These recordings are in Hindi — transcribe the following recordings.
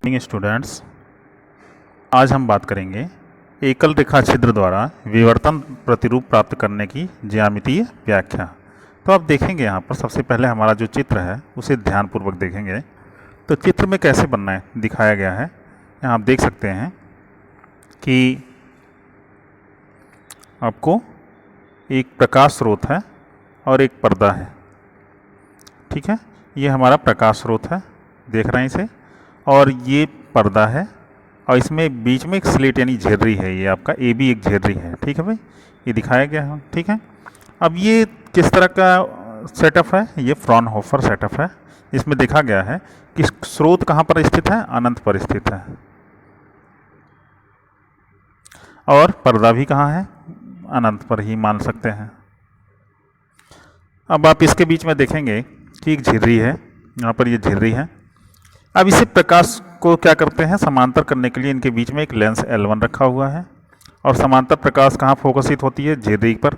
मॉर्निंग स्टूडेंट्स, आज हम बात करेंगे एकल रेखा छिद्र द्वारा विवर्तन प्रतिरूप प्राप्त करने की ज्यामितीय व्याख्या। तो आप देखेंगे यहाँ पर सबसे पहले हमारा जो चित्र है उसे ध्यानपूर्वक देखेंगे। तो चित्र में कैसे बनना है दिखाया गया है। यहाँ आप देख सकते हैं कि आपको एक प्रकाश स्रोत है और एक पर्दा है। ठीक है, ये हमारा प्रकाश स्रोत है, देख रहे हैं इसे, और ये पर्दा है और इसमें बीच में एक स्लेट यानी झिर्री है। ये आपका ए बी एक झिर्री है। ठीक है भाई, ये दिखाया गया है। ठीक है, अब ये किस तरह का सेटअप है? ये फ्रॉनहोफर सेटअप है। इसमें देखा गया है कि स्रोत कहाँ पर स्थित है? अनंत पर स्थित है। और पर्दा भी कहाँ है? अनंत पर ही मान सकते हैं। अब आप इसके बीच में देखेंगे कि एक झिर्री है, यहाँ पर ये झिर्री है। अब इसे प्रकाश को क्या करते हैं? समांतर करने के लिए इनके बीच में एक लेंस L1 रखा हुआ है और समांतर प्रकाश कहाँ फोकसित होती है? झिर्री पर।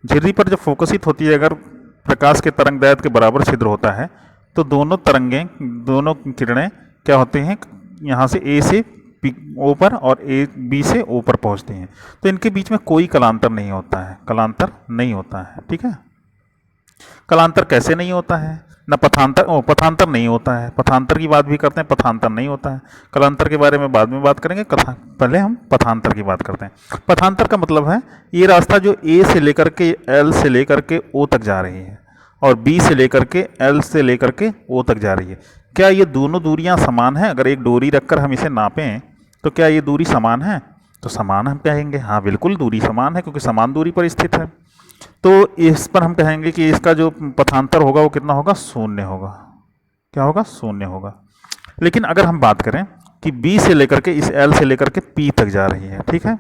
झिर्री पर जब फोकसित होती है, अगर प्रकाश के तरंग दैर्घ्य के बराबर छिद्र होता है तो दोनों दोनों किरणें क्या होते हैं? यहाँ से A से O पर और B से O पर पहुँचती हैं। तो इनके बीच में कोई कलांतर नहीं होता है, कलांतर नहीं होता है। ठीक है, कलांतर कैसे नहीं होता है? न पथांतर नहीं होता है। पथांतर की बात भी करते हैं, पथांतर नहीं होता है। कलांतर के बारे में बाद में बात करेंगे, पहले हम पथांतर की बात करते हैं। पथांतर का मतलब है ये रास्ता जो A से लेकर के L से लेकर के O तक जा रही है और B से लेकर के L से लेकर के O तक जा रही है। क्या ये दोनों दूरियां समान हैं? अगर एक डोरी रखकर हम इसे नापें तो क्या ये दूरी समान है? तो समान हम कहेंगे, हाँ बिल्कुल दूरी समान है, क्योंकि समान दूरी पर स्थित है। तो इस पर हम कहेंगे कि इसका जो पथांतर होगा वो कितना होगा? शून्य होगा। क्या होगा? शून्य होगा। लेकिन अगर हम बात करें कि B से लेकर के इस L से लेकर के P तक जा रही है, ठीक है,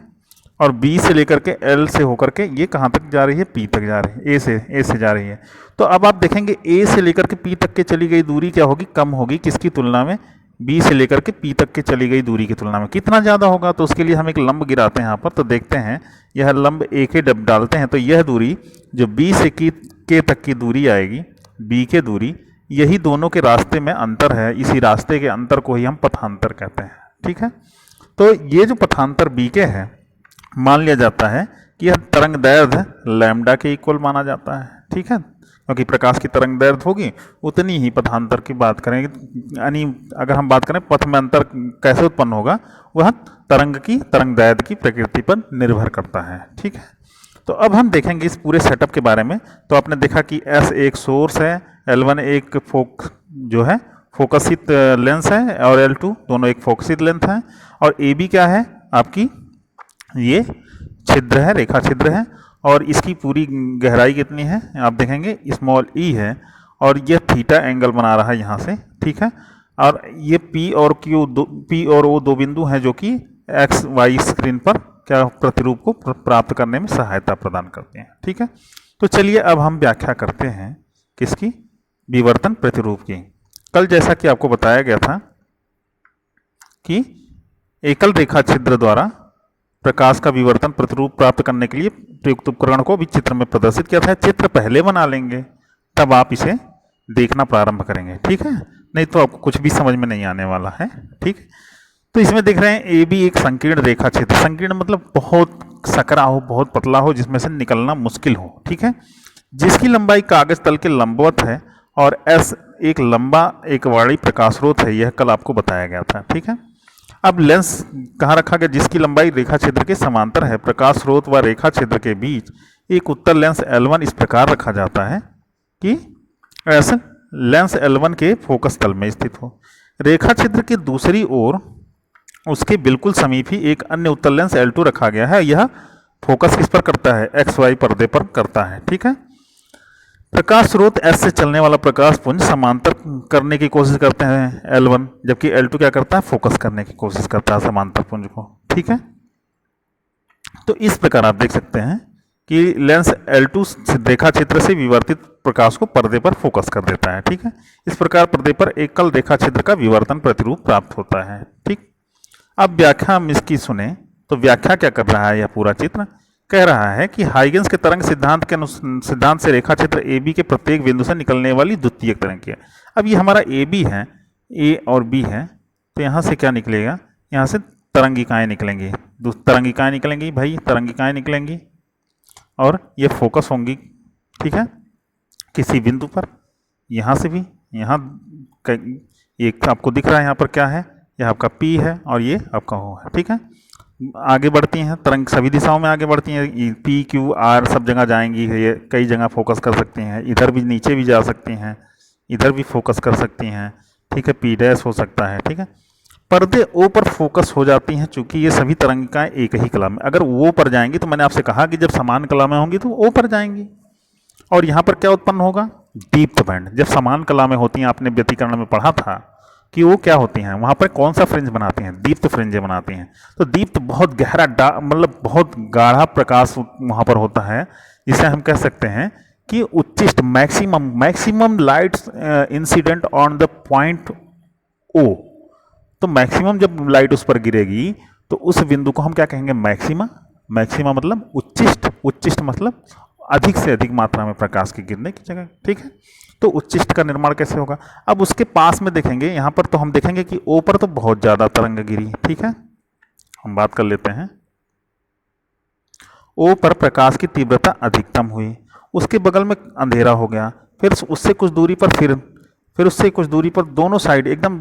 और B से लेकर के L से होकर के ये कहाँ तक जा रही है? P तक जा रही है, A से जा रही है। तो अब आप देखेंगे A से लेकर के P तक के चली गई दूरी क्या होगी? कम होगी। किसकी तुलना में? B से लेकर के P तक के चली गई दूरी की तुलना में। कितना ज़्यादा होगा? तो उसके लिए हम एक लंब गिराते हैं यहाँ पर। तो देखते हैं, यह लंब A के डालते हैं तो यह दूरी जो B से K तक की दूरी आएगी, B के दूरी, यही दोनों के रास्ते में अंतर है। इसी रास्ते के अंतर को ही हम पथांतर कहते हैं। ठीक है, तो ये जो पथांतर B के है, मान लिया जाता है कि यह तरंग दैर्घ्य लैम्डा के इक्वल माना जाता है। ठीक है, क्योंकि प्रकाश की तरंग दैर्घ्य होगी उतनी ही पथांतर की बात करेंगे। यानी अगर हम बात करें पथ में अंतर कैसे उत्पन्न होगा, वह तरंग दैर्घ्य की प्रकृति पर निर्भर करता है। ठीक है, तो अब हम देखेंगे इस पूरे सेटअप के बारे में। तो आपने देखा कि S एक सोर्स है, L1 एक फोकसित लेंस है और L2 दोनों एक फोकसित लेंस है, और AB क्या है? आपकी ये छिद्र है, रेखा छिद्र है, और इसकी पूरी गहराई कितनी है? आप देखेंगे स्मॉल e है, और यह थीटा एंगल बना रहा है यहाँ से। ठीक है, और ये P और O दो बिंदु हैं जो कि एक्स वाई स्क्रीन पर क्या प्रतिरूप को प्राप्त करने में सहायता प्रदान करते हैं। ठीक है, तो चलिए अब हम व्याख्या करते हैं किसकी? विवर्तन प्रतिरूप की। कल जैसा कि आपको बताया गया था कि एकल रेखा छिद्र द्वारा प्रकाश का विवर्तन प्रतिरूप प्राप्त करने के लिए प्रयुक्त उपकरण को भी चित्र में प्रदर्शित किया था। चित्र पहले बना लेंगे तब आप इसे देखना प्रारंभ करेंगे। ठीक है, नहीं तो आपको कुछ भी समझ में नहीं आने वाला है। ठीक, तो इसमें देख रहे हैं ए बी एक संकीर्ण रेखा छिद्र। संकीर्ण मतलब बहुत सकरा हो, बहुत पतला हो, जिसमें से निकलना मुश्किल हो। ठीक है, जिसकी लंबाई कागज तल के लंबवत है, और S एक लंबा एक वाणी प्रकाश स्रोत है। यह कल आपको बताया गया था। ठीक है, अब लेंस कहाँ रखा गया? जिसकी लंबाई रेखा छिद्र के समांतर है। प्रकाश स्रोत व रेखा छिद्र के बीच एक उत्तर लेंस L1 इस प्रकार रखा जाता है कि ऐसा लेंस L1 के फोकस तल में स्थित हो। रेखा छिद्र की दूसरी ओर उसके बिल्कुल समीप ही एक अन्य उत्तर लेंस L2 रखा गया है। यह फोकस किस पर करता है? XY पर्दे पर करता है। ठीक है, प्रकाश स्रोत S से चलने वाला प्रकाश पुंज समांतर करने की कोशिश करते हैं L1, जबकि L2 क्या करता है? फोकस करने की कोशिश करता है समांतर पुंज को। ठीक है, तो इस प्रकार आप देख सकते हैं कि लेंस L2 रेखा छिद्र से विवर्तित प्रकाश को पर्दे पर फोकस कर देता है। ठीक है, इस प्रकार पर्दे पर एकल रेखा छिद्र का विवर्तन प्रतिरूप प्राप्त होता है। ठीक, अब व्याख्या हम इसकी सुने तो व्याख्या क्या कर रहा है? यह पूरा चित्र कह रहा है कि हाइगेंस के तरंग सिद्धांत से रेखा क्षेत्र ए बी के प्रत्येक बिंदु से निकलने वाली द्वितीयक तरंग की है। अब ये हमारा ए बी है, ए और बी है, तो यहाँ से क्या निकलेगा, यहाँ से तरंगिकाएँ निकलेंगी, तरंगिकाएँ निकलेंगी भाई, तरंगिकाएँ निकलेंगी और ये फोकस होंगी, ठीक है, किसी बिंदु पर। यहाँ से भी, यहाँ एक आपको दिख रहा है यहाँ पर क्या है, यह आपका P है और ये आपका O है, ठीक है। आगे बढ़ती हैं तरंग, सभी दिशाओं में आगे बढ़ती हैं, P Q R सब जगह जाएंगी, ये कई जगह फोकस कर सकती हैं, इधर भी नीचे भी जा सकती हैं, इधर भी फोकस कर सकती हैं, ठीक है, P डैश हो सकता है, ठीक है। पर्दे O पर फोकस हो जाती हैं, चूंकि ये सभी तरंगिकाएं एक ही कला में, अगर O पर जाएंगी तो मैंने आपसे कहा कि जब समान कला में होंगी तो O पर जाएंगी, और यहाँ पर क्या उत्पन्न होगा, दीप्त बैंड। जब समान कला में होती हैं, आपने व्यतिकरण में पढ़ा था कि वो क्या होती हैं, वहाँ पर कौन सा फ्रिंज बनाती हैं, दीप्त फ्रिंजें बनाती हैं। तो दीप्त बहुत गहरा मतलब बहुत गाढ़ा प्रकाश वहाँ पर होता है, जिसे हम कह सकते हैं कि उच्चिष्ट, maximum lights incident on the point O। तो मैक्सिमम जब लाइट उस पर गिरेगी तो उस बिंदु को हम क्या कहेंगे, मैक्सिमा। मैक्सिमा मतलब उच्चिष्ट, उच्चिष्ट मतलब अधिक से अधिक मात्रा में प्रकाश के गिरने की जगह, ठीक है। तो उच्चिष्ट का निर्माण कैसे होगा, अब उसके पास में देखेंगे, यहाँ पर तो हम देखेंगे कि O पर तो बहुत ज़्यादा तरंग गिरी, ठीक है। हम बात कर लेते हैं, O पर प्रकाश की तीव्रता अधिकतम हुई, उसके बगल में अंधेरा हो गया, फिर उससे कुछ दूरी पर फिर उससे कुछ दूरी पर दोनों साइड एकदम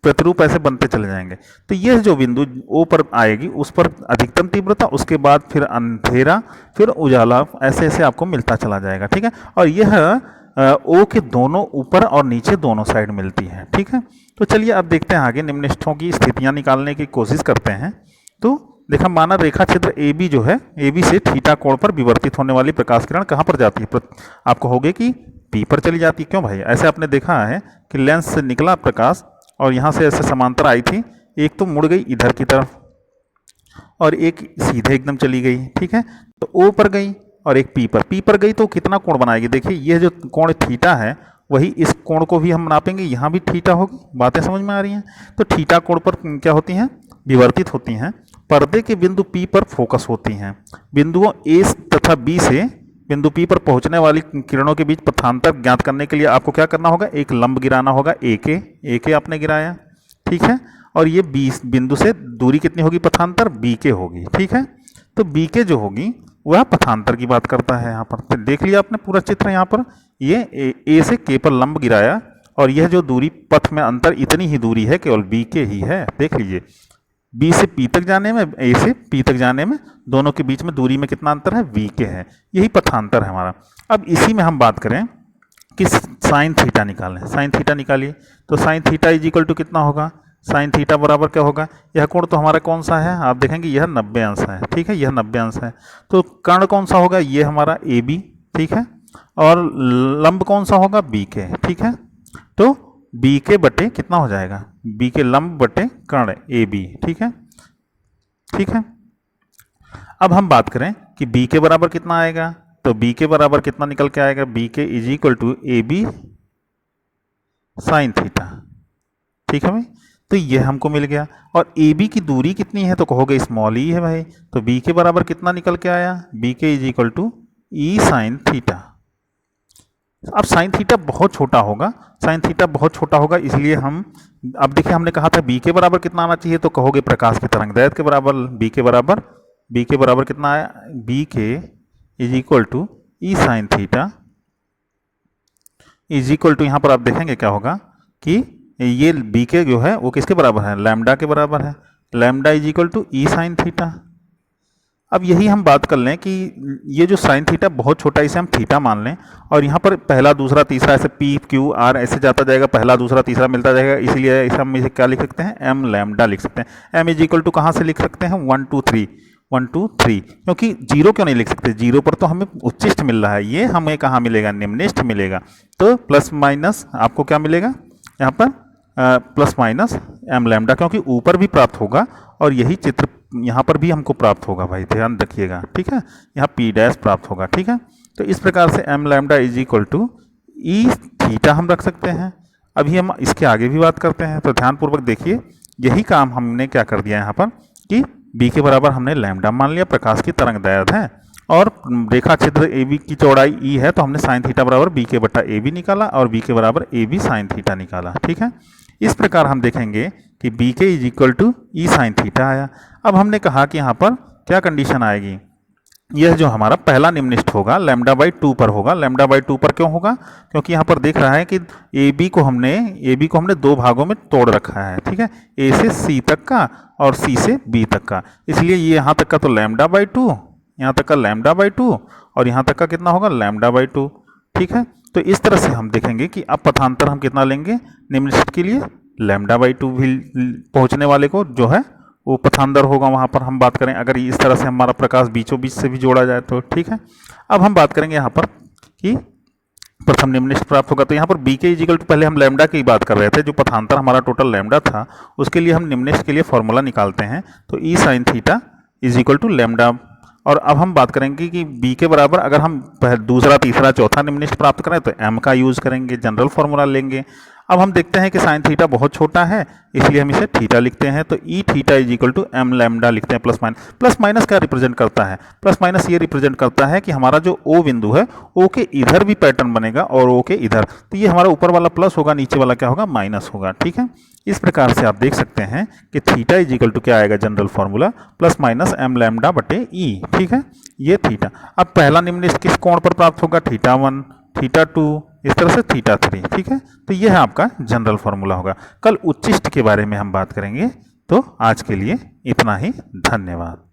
प्रतिरूप ऐसे बनते चले जाएंगे। तो यह जो बिंदु O पर आएगी उस पर अधिकतम तीव्रता, उसके बाद फिर अंधेरा, फिर उजाला, ऐसे ऐसे आपको मिलता चला जाएगा, ठीक है। और यह O के दोनों ऊपर और नीचे दोनों साइड मिलती है, ठीक है। तो चलिए अब देखते हैं आगे, निम्नलिखितों की स्थितियां निकालने की कोशिश करते हैं। तो देखा, माना रेखा क्षेत्र AB जो है, AB से थीटा कोण पर विवर्तित होने वाली प्रकाश किरण कहाँ पर जाती है, आपको होगे कि P पर चली जाती है। क्यों भाई, ऐसे आपने देखा है कि लेंस से निकला प्रकाश और यहाँ से ऐसे समांतर आई थी, एक तो मुड़ गई इधर की तरफ और एक सीधे एकदम चली गई, ठीक है। तो O पर गई और एक P पर गई तो कितना कोण बनाएगी, देखिए यह जो कोण थीटा है वही इस कोण को भी हम नापेंगे, यहाँ भी थीटा होगी। बातें समझ में आ रही हैं। तो थीटा कोण पर क्या होती हैं, विवर्तित होती हैं, पर्दे के बिंदु P पर फोकस होती हैं। बिंदुओं A तथा B से बिंदु P पर पहुंचने वाली किरणों के बीच पथांतर ज्ञात करने के लिए आपको क्या करना होगा, एक लंब गिराना होगा, AK आपने गिराया, ठीक है। और ये बिंदु से दूरी कितनी होगी पथांतर, BK होगी, ठीक है। तो BK जो होगी वह पथांतर की बात करता है। यहाँ पर तो देख लिया आपने पूरा चित्र, यहाँ पर ये A से K पर लंब गिराया और यह जो दूरी पथ में अंतर इतनी ही दूरी है, केवल BK ही है। देख लीजिए, B से P तक जाने में, A से P तक जाने में, दोनों के बीच में दूरी में कितना अंतर है, VK है, यही पथांतर है हमारा। अब इसी में हम बात करें कि साइन थीटा निकालें, साइन थीटा निकालिए। तो sine theta is equal to कितना होगा, साइन थीटा बराबर क्या होगा, यह कोण तो हमारा कौन सा है, आप देखेंगे यह 90 अंश है, ठीक है, यह 90 अंश है। तो कर्ण कौन सा होगा, ये हमारा AB, ठीक है, और लंब कौन सा होगा, BK, ठीक है। तो BK बटे कितना हो जाएगा, BK लंब बटे कर्ण AB, ठीक है, ठीक है। अब हम बात करें कि BK बराबर कितना आएगा, तो BK बराबर कितना निकल के आएगा, BK is equal to AB sine theta, ठीक है भाई। तो यह हमको मिल गया। और AB की दूरी कितनी है, तो कहोगे स्मॉल e है भाई। तो BK बराबर कितना निकल के आया, BK is equal to E sine theta. अब साइन थीटा बहुत छोटा होगा, साइन थीटा बहुत छोटा होगा, इसलिए हम अब देखिए, हमने कहा था BK बराबर कितना आना चाहिए, तो कहोगे प्रकाश की तरंगदैर्घ्य के बराबर। BK बराबर कितना आया, BK is equal to E sine theta is equal to, यहाँ पर आप देखेंगे क्या होगा कि ये BK जो है वो किसके बराबर है, लैम्डा के बराबर है। Lambda is equal to E sine theta. अब यही हम बात कर लें कि ये जो साइन थीटा बहुत छोटा, इसे हम थीटा मान लें, और यहाँ पर पहला दूसरा तीसरा ऐसे P Q R ऐसे जाता जाएगा, पहला दूसरा तीसरा मिलता जाएगा, इसलिए इसे हम इसे क्या लिख सकते हैं, M लैम्डा लिख सकते हैं। M इज इक्वल टू कहाँ से लिख सकते हैं, 1 2 3, 1 2 3, क्योंकि जीरो क्यों नहीं लिख सकते, जीरो पर तो हमें उच्चिष्ट मिल रहा है, ये हमें कहाँ मिलेगा, निम्निष्ठ मिलेगा। तो प्लस माइनस आपको क्या मिलेगा यहाँ पर, प्लस माइनस M लैम्डा, क्योंकि ऊपर भी प्राप्त होगा और यही चित्र यहाँ पर भी हमको प्राप्त होगा भाई, ध्यान रखिएगा, ठीक है। यहाँ P डैश प्राप्त होगा, ठीक है। तो इस प्रकार से M lambda is equal to E theta हम रख सकते हैं। अभी हम इसके आगे भी बात करते हैं, तो ध्यानपूर्वक देखिए, यही काम हमने क्या कर दिया यहाँ पर कि B के बराबर हमने लैम्डा मान लिया, प्रकाश की तरंगदैर्घ्य है, और रेखा क्षेत्र AB की चौड़ाई E है, तो हमने साइन थीटा बराबर BK बटा AB निकाला और B के बराबर AB साइन थीटा निकाला, ठीक है। इस प्रकार हम देखेंगे कि B K is equal to E sine theta आया। अब हमने कहा कि यहाँ पर क्या कंडीशन आएगी, यह जो हमारा पहला निम्नलिखित होगा लैम्डा बाई 2 पर होगा। लैम्डा बाई 2 पर क्यों होगा, क्योंकि यहाँ पर देख रहा है कि ए बी को हमने दो भागों में तोड़ रखा है, ठीक है, ए से सी तक का और सी से बी तक का, इसलिए ये यहाँ तक का तो लैम्डा बाई 2, यहाँ तक का लैम्डा बाई 2 और यहाँ तक का कितना होगा लैम्डा बाई 2, ठीक है। तो इस तरह से हम देखेंगे कि अब पथांतर हम कितना लेंगे निम्नलिखित के लिए, लैम्डा बाई 2 भी पहुँचने वाले को जो है वो पथांतर होगा, वहाँ पर हम बात करें अगर इस तरह से हमारा प्रकाश बीचों बीच से भी जोड़ा जाए तो, ठीक है। अब हम बात करेंगे यहाँ पर कि प्रथम निम्नलिखित प्राप्त होगा, तो यहाँ पर बी के इजिकल टू पहले हम लैम्डा की बात कर रहे थे, जो पथांतर हमारा टोटल लैम्डा था उसके लिए हम निम्नलिखित के लिए फॉर्मूला निकालते हैं, तो e sine theta is equal to lambda. और अब हम बात करेंगे कि b के बराबर अगर हम दूसरा तीसरा चौथा निम्नलिखित प्राप्त करें तो m का यूज़ करेंगे, जनरल फॉर्मूला लेंगे। अब हम देखते हैं कि साइन थीटा बहुत छोटा है इसलिए हम इसे थीटा लिखते हैं, तो E theta is equal to M lambda लिखते हैं प्लस माइनस। प्लस माइनस क्या रिप्रेजेंट करता है, प्लस माइनस ये रिप्रेजेंट करता है कि हमारा जो ओ बिंदु है ओ के इधर भी पैटर्न बनेगा और ओ के इधर, तो ये हमारा ऊपर वाला प्लस होगा, नीचे वाला क्या होगा माइनस होगा, ठीक है। इस प्रकार से आप देख सकते हैं कि थीटा इज इक्वल टू क्या आएगा general formula plus minus M lambda बटे ई, ठीक है, ये थीटा। अब पहला निम्नलिखित किस कोण पर प्राप्त होगा, थीटा 1, थीटा 2, इस तरह से थीटा 3, ठीक है। तो यह आपका जनरल फॉर्मूला होगा। कल उच्चिष्ट के बारे में हम बात करेंगे, तो आज के लिए इतना ही, धन्यवाद।